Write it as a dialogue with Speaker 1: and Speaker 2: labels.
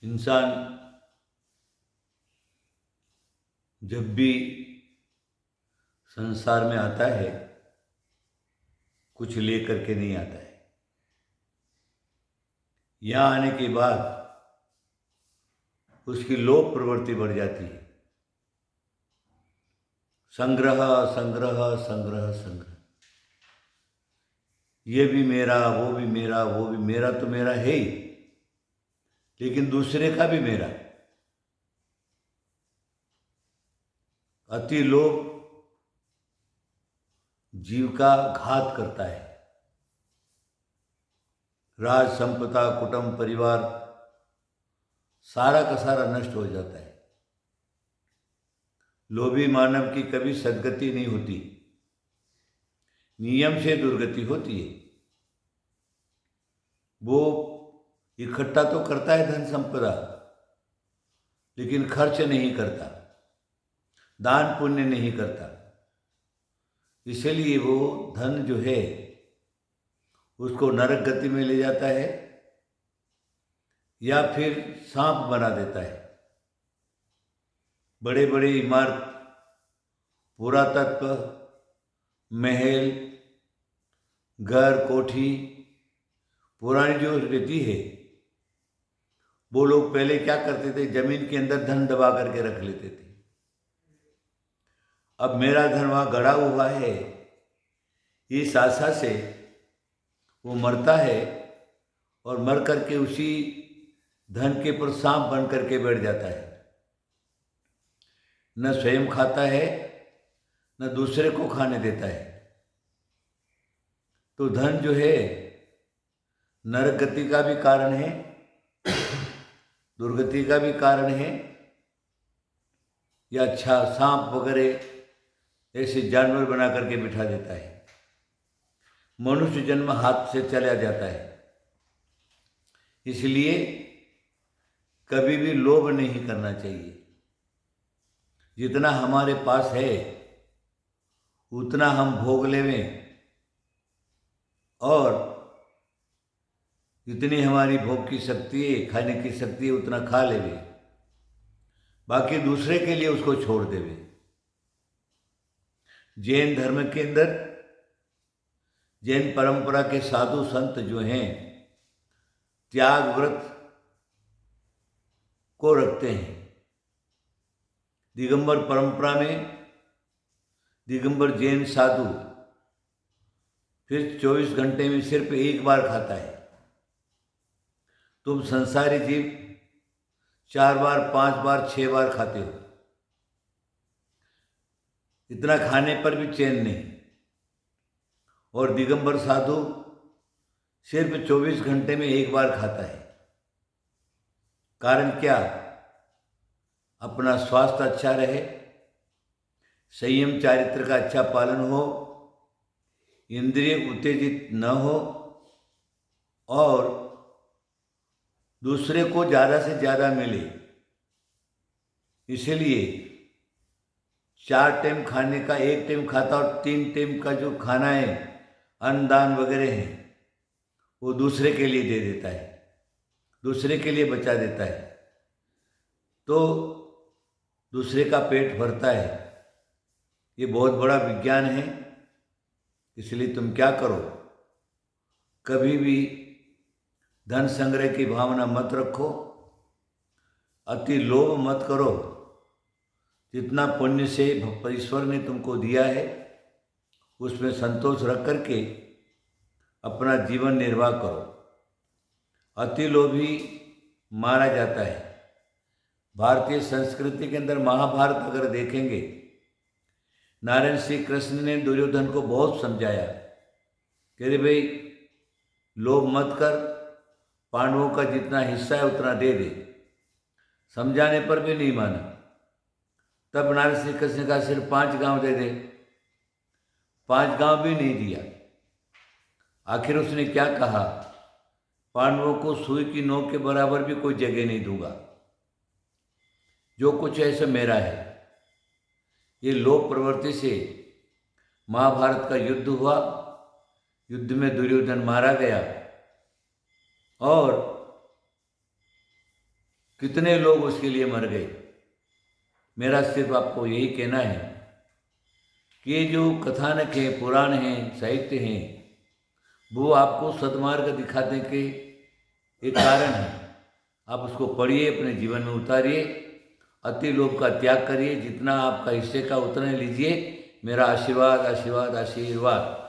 Speaker 1: इंसान जब भी संसार में आता है कुछ लेकर के नहीं आता है। यहाँ आने के बाद उसकी लोभ प्रवृत्ति बढ़ जाती है। संग्रह संग्रह संग्रह संग्रह, ये भी मेरा, वो भी मेरा, वो भी मेरा, तो मेरा है ही, लेकिन दूसरे का भी मेरा। अति लोभ जीव का घात करता है। राज संपदा कुटुंब परिवार सारा का सारा नष्ट हो जाता है। लोभी मानव की कभी सद्गति नहीं होती, नियम से दुर्गति होती है। वो इकट्ठा तो करता है धन संपदा, लेकिन खर्च नहीं करता, दान पुण्य नहीं करता। इसलिए वो धन जो है उसको नरक गति में ले जाता है या फिर सांप बना देता है। बड़े बड़े इमारत, पुरातत्व, महल, घर, कोठी, पुरानी जो रीति है, वो लोग पहले क्या करते थे, जमीन के अंदर धन दबा करके रख लेते थे। अब मेरा धन वहाँ गड़ा हुआ है, इस आशा से वो मरता है और मर करके उसी धन के पर सांप बन करके बैठ जाता है। न स्वयं खाता है, न दूसरे को खाने देता है। तो धन जो है नरक गति का भी कारण है, दुर्गति का भी कारण है, या अच्छा सांप वगैरह ऐसे जानवर बना करके बिठा देता है। मनुष्य जन्म हाथ से चला जाता है। इसलिए कभी भी लोभ नहीं करना चाहिए। जितना हमारे पास है उतना हम भोग लेवें, और जितनी हमारी भोग की शक्ति है, खाने की शक्ति है, उतना खा लेवे, बाकी दूसरे के लिए उसको छोड़ देवे। जैन धर्म के अंदर, जैन परंपरा के साधु संत जो हैं त्याग व्रत को रखते हैं। दिगंबर परंपरा में दिगंबर जैन साधु फिर 24 घंटे में सिर्फ एक बार खाता है। तुम संसारी जीव 4 बार, 5 बार, 6 बार खाते हो। इतना खाने पर भी चैन नहीं। और दिगंबर साधु सिर्फ 24 घंटे में एक बार खाता है। कारण क्या? अपना स्वास्थ्य अच्छा रहे, संयम चारित्र का अच्छा पालन हो, इंद्रिय उत्तेजित न हो, और दूसरे को ज़्यादा से ज़्यादा मिले। इसलिए 4 टाइम खाने का 1 टाइम खाता, और 3 टाइम का जो खाना है, अन्नदान वगैरह है, वो दूसरे के लिए दे देता है, दूसरे के लिए बचा देता है। तो दूसरे का पेट भरता है। ये बहुत बड़ा विज्ञान है। इसलिए तुम क्या करो, कभी भी धन संग्रह की भावना मत रखो, अति लोभ मत करो। जितना पुण्य से ईश्वर ने तुमको दिया है उसमें संतोष रख करके अपना जीवन निर्वाह करो। अति लोभी मारा जाता है। भारतीय संस्कृति के अंदर महाभारत अगर देखेंगे, नारायण श्री कृष्ण ने दुर्योधन को बहुत समझाया कि अरे भाई, लोभ मत कर, पांडवों का जितना हिस्सा है उतना दे दे। समझाने पर भी नहीं माना। तब नारायण श्री कृष्ण का सिर्फ 5 गांव दे दे, 5 गांव भी नहीं दिया। आखिर उसने क्या कहा? पांडवों को सुई की नोक के बराबर भी कोई जगह नहीं दूंगा, जो कुछ है सब मेरा है। ये लोभ प्रवृत्ति से महाभारत का युद्ध हुआ। युद्ध में दुर्योधन मारा गया, और कितने लोग उसके लिए मर गए। मेरा सिर्फ आपको यही कहना है कि ये जो कथानक हैं, पुराण हैं, साहित्य हैं, वो आपको सद्मार्ग दिखाने के एक कारण है। आप उसको पढ़िए, अपने जीवन में उतारिए, अति लोभ का त्याग करिए, जितना आपका हिस्से का उतना ही लीजिए। मेरा आशीर्वाद आशीर्वाद आशीर्वाद।